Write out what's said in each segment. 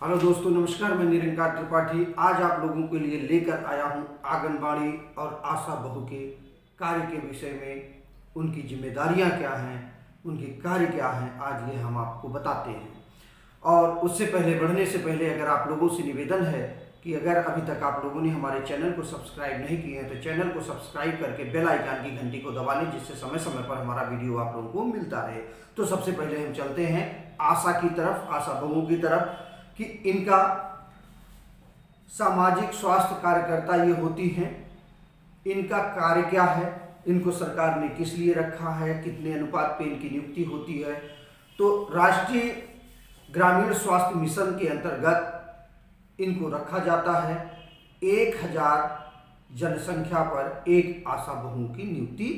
Hello दोस्तों, नमस्कार। मैं निरंकार त्रिपाठी आज आप लोगों के लिए लेकर आया हूं आंगनबाड़ी और आशा बहू के कार्य के विषय में। उनकी जिम्मेदारियां क्या हैं, उनके कार्य क्या हैं, आज ये हम आपको बताते हैं। और उससे पहले, बढ़ने से पहले, अगर आप लोगों से निवेदन है कि अगर अभी तक आप लोगों ने हमारे चैनल को सब्सक्राइब नहीं किए हैं तो चैनल को सब्सक्राइब करके बेल आइकन की घंटी को दबा लें, जिससे समय समय पर हमारा वीडियो आप लोगों को मिलता रहे। तो सबसे पहले हम चलते हैं आशा की तरफ, आशा बहुओं की तरफ, कि इनका सामाजिक स्वास्थ्य कार्यकर्ता ये होती हैं। इनका कार्य क्या है, इनको सरकार ने किस लिए रखा है, कितने अनुपात पे इनकी नियुक्ति होती है। तो राष्ट्रीय ग्रामीण स्वास्थ्य मिशन के अंतर्गत इनको रखा जाता है। 1000 जनसंख्या पर एक आशा बहुओं की नियुक्ति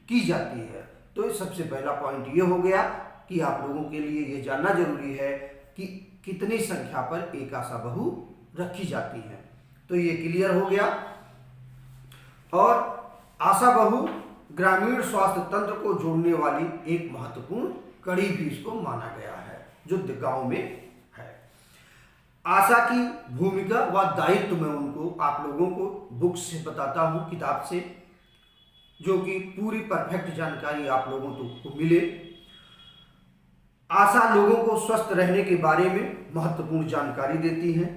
की जाती है। तो सबसे पहला पॉइंट ये हो गया कि आप लोगों के लिए ये जानना जरूरी है कि कितनी संख्या पर एक आशा बहू रखी जाती है। तो ये क्लियर हो गया। और आशा बहू ग्रामीण स्वास्थ्य तंत्र को जोड़ने वाली एक महत्वपूर्ण कड़ी भी इसको माना गया है जो गांव में है। आशा की भूमिका व दायित्व में उनको आप लोगों को बुक से बताता हूं, किताब से, जो कि पूरी परफेक्ट जानकारी आप लोगों को मिले। आशा लोगों को स्वस्थ रहने के बारे में महत्वपूर्ण जानकारी देती हैं।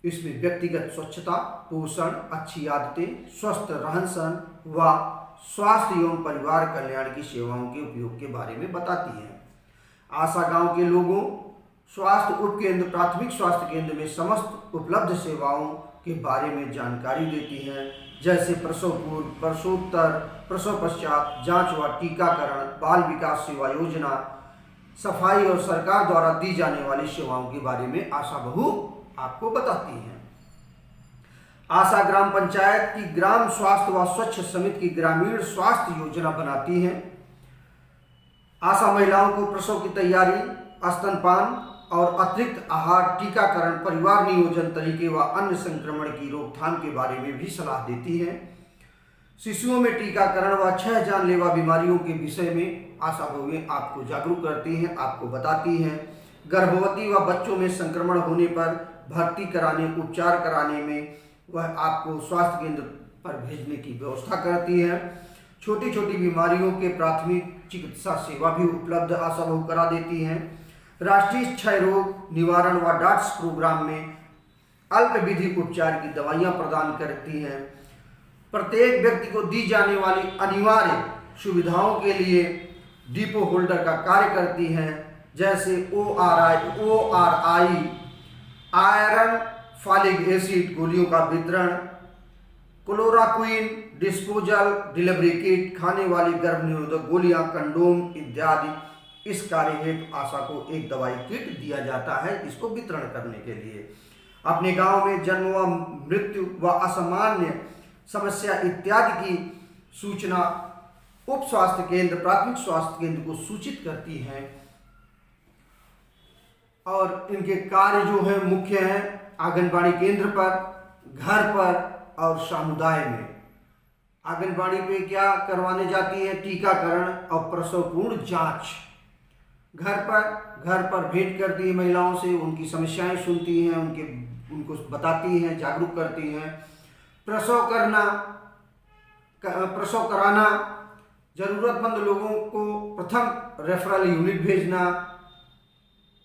इसमें व्यक्तिगत स्वच्छता, पोषण, अच्छी आदतें, स्वस्थ रहन सहन व स्वास्थ्य एवं परिवार कल्याण की सेवाओं के उपयोग के बारे में बताती हैं। आशा गांव के लोगों स्वास्थ्य उपकेंद्र, प्राथमिक स्वास्थ्य केंद्र में समस्त उपलब्ध सेवाओं के बारे में जानकारी देती हैं, जैसे प्रसव पूर्व, प्रसवोत्तर, प्रसव पश्चात जांच व टीकाकरण, बाल विकास सेवा योजना, सफाई और सरकार द्वारा दी जाने वाली सेवाओं के बारे में आशा बहू आपको बताती हैं। आशा ग्राम पंचायत की ग्राम स्वास्थ्य व स्वच्छ समिति की ग्रामीण स्वास्थ्य योजना बनाती हैं। आशा महिलाओं को प्रसव की तैयारी, स्तनपान और अतिरिक्त आहार, टीकाकरण, परिवार नियोजन तरीके व अन्य संक्रमण की रोकथाम के बारे में भी सलाह देती हैं। शिशुओं में टीकाकरण व 6 जानलेवा बीमारियों के विषय में आशा बहुएं आपको जागरूक करती हैं, आपको बताती हैं। गर्भवती व बच्चों में संक्रमण होने पर भर्ती कराने, उपचार कराने में वह आपको स्वास्थ्य केंद्र पर भेजने की व्यवस्था करती है। छोटी छोटी बीमारियों के प्राथमिक चिकित्सा सेवा भी उपलब्ध आशा बहु करा देती हैं। राष्ट्रीय क्षय रोग निवारण व डॉट्स प्रोग्राम में अल्प विधि उपचार की दवाइयाँ प्रदान करती हैं। प्रत्येक व्यक्ति को दी जाने वाली अनिवार्य सुविधाओं के लिए डिपो होल्डर का कार्य करती हैं, जैसे ORI, आयरन फॉलिक एसिड गोलियों का वितरण, क्लोराक्विन डिस्पोजल, डिलीवरी किट, खाने वाली गर्भ निरोधक गोलियां, कंडोम इत्यादि। इस कार्य हेतु आशा को एक दवाई किट दिया जाता है इसको वितरण करने के लिए। अपने गांव में जन्म व मृत्यु व असामान्य समस्या इत्यादि की सूचना उप स्वास्थ्य केंद्र, प्राथमिक स्वास्थ्य केंद्र को सूचित करती हैं। और इनके कार्य जो है मुख्य हैं आंगनबाड़ी केंद्र पर, घर पर और समुदाय में। आंगनबाड़ी पे क्या करवाने जाती है? टीकाकरण और प्रसवपूर्ण जांच। घर पर भेंट करती है महिलाओं से, उनकी समस्याएं सुनती हैं, उनको बताती हैं, जागरूक करती हैं। प्रसव कराना, जरूरतमंद लोगों को प्रथम रेफरल यूनिट भेजना,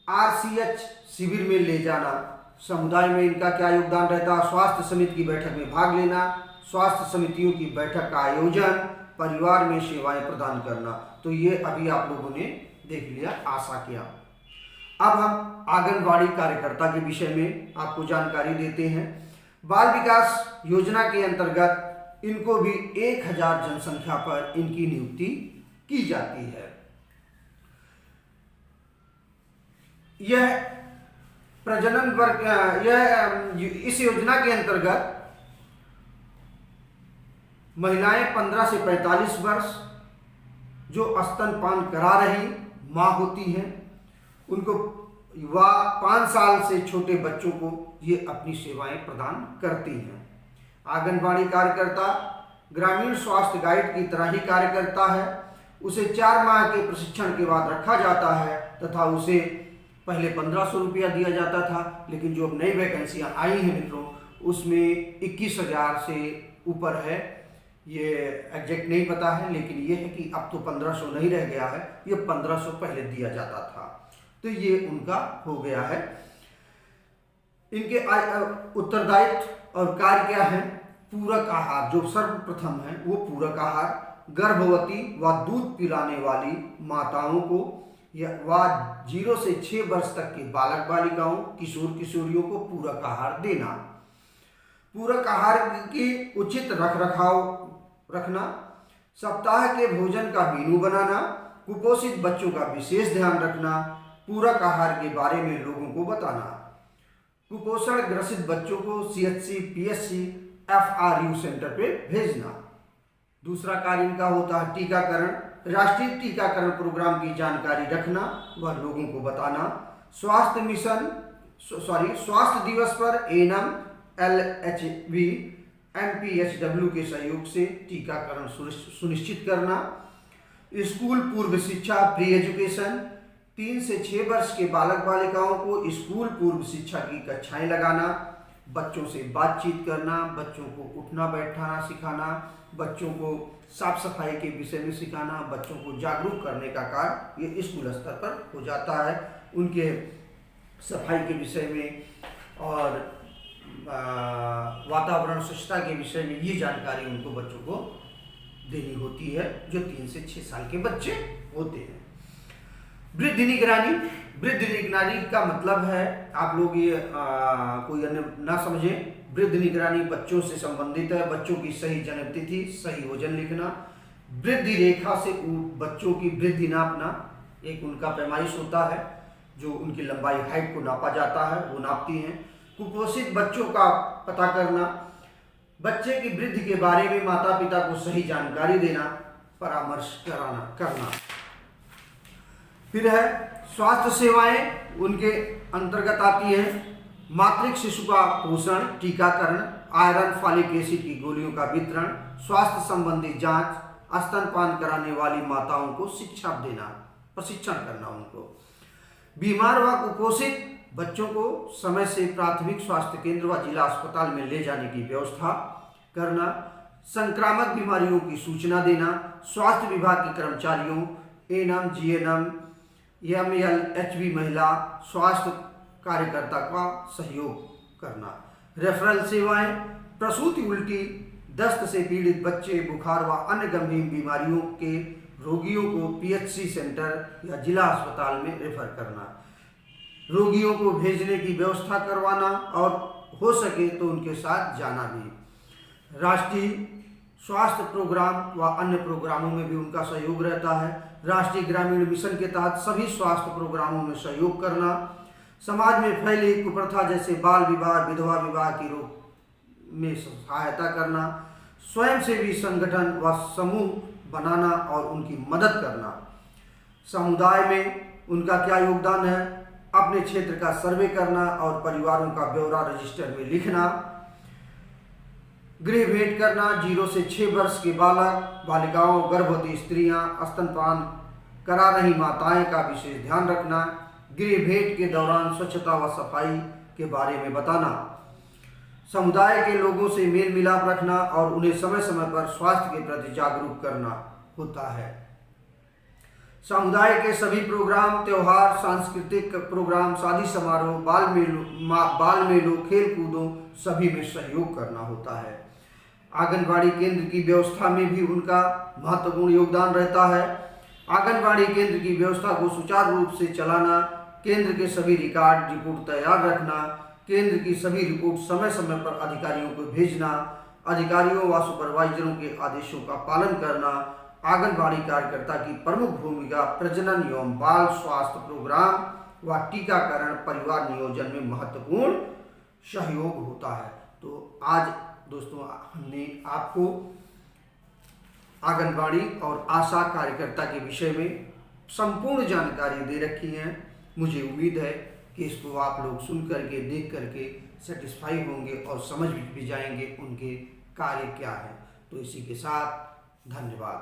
RCH शिविर में ले जाना। समुदाय में इनका क्या योगदान रहता है? स्वास्थ्य समिति की बैठक में भाग लेना, स्वास्थ्य समितियों की बैठक का आयोजन, परिवार में सेवाएं प्रदान करना। तो ये अभी आप लोगों ने देख लिया आशा क्या। अब हम आंगनबाड़ी कार्यकर्ता के विषय में आपको जानकारी देते हैं। बाल विकास योजना के अंतर्गत इनको भी 1000 जनसंख्या पर इनकी नियुक्ति की जाती है। यह प्रजनन वर्ग, इस योजना के अंतर्गत महिलाएं 15 से 45 वर्ष जो स्तनपान करा रही माँ होती हैं, उनको व 5 साल से छोटे बच्चों को ये अपनी सेवाएं प्रदान करती हैं। आंगनबाड़ी कार्यकर्ता ग्रामीण स्वास्थ्य गाइड की तरह ही कार्य करता है। उसे 4 माह के प्रशिक्षण के बाद रखा जाता है तथा उसे पहले 1500 रुपया दिया जाता था, लेकिन जो अब नई वैकेंसियाँ आई हैं मित्रों, उसमें 21,000 से ऊपर है। ये एग्जैक्ट नहीं पता है, लेकिन ये है कि अब तो 1500 नहीं रह गया है, ये 1500 पहले दिया जाता था। तो ये उनका हो गया है। इनके उत्तरदायित्व और कार्य क्या है? पूरक आहार जो सर्वप्रथम है वो पूरक आहार, गर्भवती व दूध पिलाने वाली माताओं को व 0 से 6 वर्ष तक के बालक बालिकाओं, किशोर किशोरियों को पूरक आहार देना। पूरक आहार की उचित रखना, सप्ताह के भोजन का मेनू बनाना, कुपोषित बच्चों का विशेष ध्यान रखना, पूरक आहार के बारे में लोगों को बताना, कुपोषण ग्रसित बच्चों को CHC, PSC, FRU सेंटर पे भेजना। दूसरा कार्य इनका होता है टीकाकरण, राष्ट्रीय टीकाकरण प्रोग्राम की जानकारी रखना व लोगों को बताना। स्वास्थ्य दिवस पर ANM, LHV, MPHW के सहयोग से टीकाकरण सुनिश्चित करना। स्कूल पूर्व शिक्षा, प्री एजुकेशन, 3 से 6 वर्ष के बालक बालिकाओं को स्कूल पूर्व शिक्षा की कक्षाएं लगाना, बच्चों से बातचीत करना, बच्चों को उठना बैठना सिखाना, बच्चों को साफ सफाई के विषय में सिखाना, बच्चों को जागरूक करने का कार्य ये स्कूल स्तर पर हो जाता है। उनके सफाई के विषय में और वातावरण स्वच्छता के विषय में ये जानकारी उनको बच्चों को देनी होती है, जो 3 से 6 साल के बच्चे होते हैं। वृद्धि निगरानी का मतलब है, आप लोग ये कोई अन्य ना समझें, वृद्धि निगरानी बच्चों से संबंधित है। बच्चों की सही जन्म तिथि, सही वजन लिखना, वृद्धि रेखा से बच्चों की वृद्धि नापना, एक उनका पैमाइश होता है जो उनकी लंबाई हाइट को नापा जाता है, वो नापती हैं। कुपोषित बच्चों का पता करना, बच्चे की वृद्धि के बारे में माता पिता को सही जानकारी देना, परामर्श करना। फिर है स्वास्थ्य सेवाएं, उनके अंतर्गत आती है मातृ शिशु का पोषण, टीकाकरण, आयरन फॉलिक एसिड की गोलियों का वितरण, स्वास्थ्य संबंधी जांच, स्तनपान कराने वाली माताओं को शिक्षा देना, प्रशिक्षण करना उनको। बीमार व कुपोषित बच्चों को समय से प्राथमिक स्वास्थ्य केंद्र व जिला अस्पताल में ले जाने की व्यवस्था करना, संक्रामक बीमारियों की सूचना देना, स्वास्थ्य विभाग के कर्मचारियों, ANM, GNM, MLHV महिला स्वास्थ्य कार्यकर्ता का सहयोग करना। रेफरल सेवाएं, प्रसूति, उल्टी, दस्त से पीड़ित बच्चे, बुखार व अन्य गंभीर बीमारियों के रोगियों को PHC सेंटर या जिला अस्पताल में रेफर करना, रोगियों को भेजने की व्यवस्था करवाना और हो सके तो उनके साथ जाना भी। राष्ट्रीय स्वास्थ्य प्रोग्राम व अन्य प्रोग्रामों में भी उनका सहयोग रहता है। राष्ट्रीय ग्रामीण मिशन के तहत सभी स्वास्थ्य प्रोग्रामों में सहयोग करना। समाज में फैली कुप्रथा जैसे बाल विवाह, विधवा विवाह की रोक में सहायता करना। स्वयंसेवी संगठन व समूह बनाना और उनकी मदद करना। समुदाय में उनका क्या योगदान है, अपने क्षेत्र का सर्वे करना और परिवारों का ब्यौरा रजिस्टर में लिखना। गृह भेंट करना, 0 से 6 वर्ष के बालक बालिकाओं, गर्भवती स्त्रियां, स्तनपान करा रही माताएं का विशेष ध्यान रखना। गृह भेंट के दौरान स्वच्छता व सफाई के बारे में बताना। समुदाय के लोगों से मेल मिलाप रखना और उन्हें समय समय पर स्वास्थ्य के प्रति जागरूक करना होता है। समुदाय के सभी प्रोग्राम, त्योहार, सांस्कृतिक प्रोग्राम, शादी समारोह, बाल मेलों, खेल कूदों सभी में सहयोग करना होता है। आंगनबाड़ी केंद्र की व्यवस्था में भी उनका महत्वपूर्ण योगदान रहता है। आंगनबाड़ी केंद्र की व्यवस्था को सुचारू रूप से चलाना, केंद्र के सभी रिपोर्ट तैयार रखना, केंद्र की सभी रिपोर्ट समय समय पर अधिकारियों को भेजना, अधिकारियों व सुपरवाइजरों के आदेशों का पालन करना। आंगनबाड़ी कार्यकर्ता की प्रमुख भूमिका प्रजनन एवं बाल स्वास्थ्य प्रोग्राम व टीकाकरण परिवार नियोजन में महत्वपूर्ण सहयोग होता है। तो आज दोस्तों हमने आपको आंगनबाड़ी और आशा कार्यकर्ता के विषय में संपूर्ण जानकारी दे रखी है। मुझे उम्मीद है कि इसको आप लोग सुन करके, देख करके सेटिस्फाई होंगे और समझ भी जाएंगे उनके कार्य क्या है। तो इसी के साथ धन्यवाद।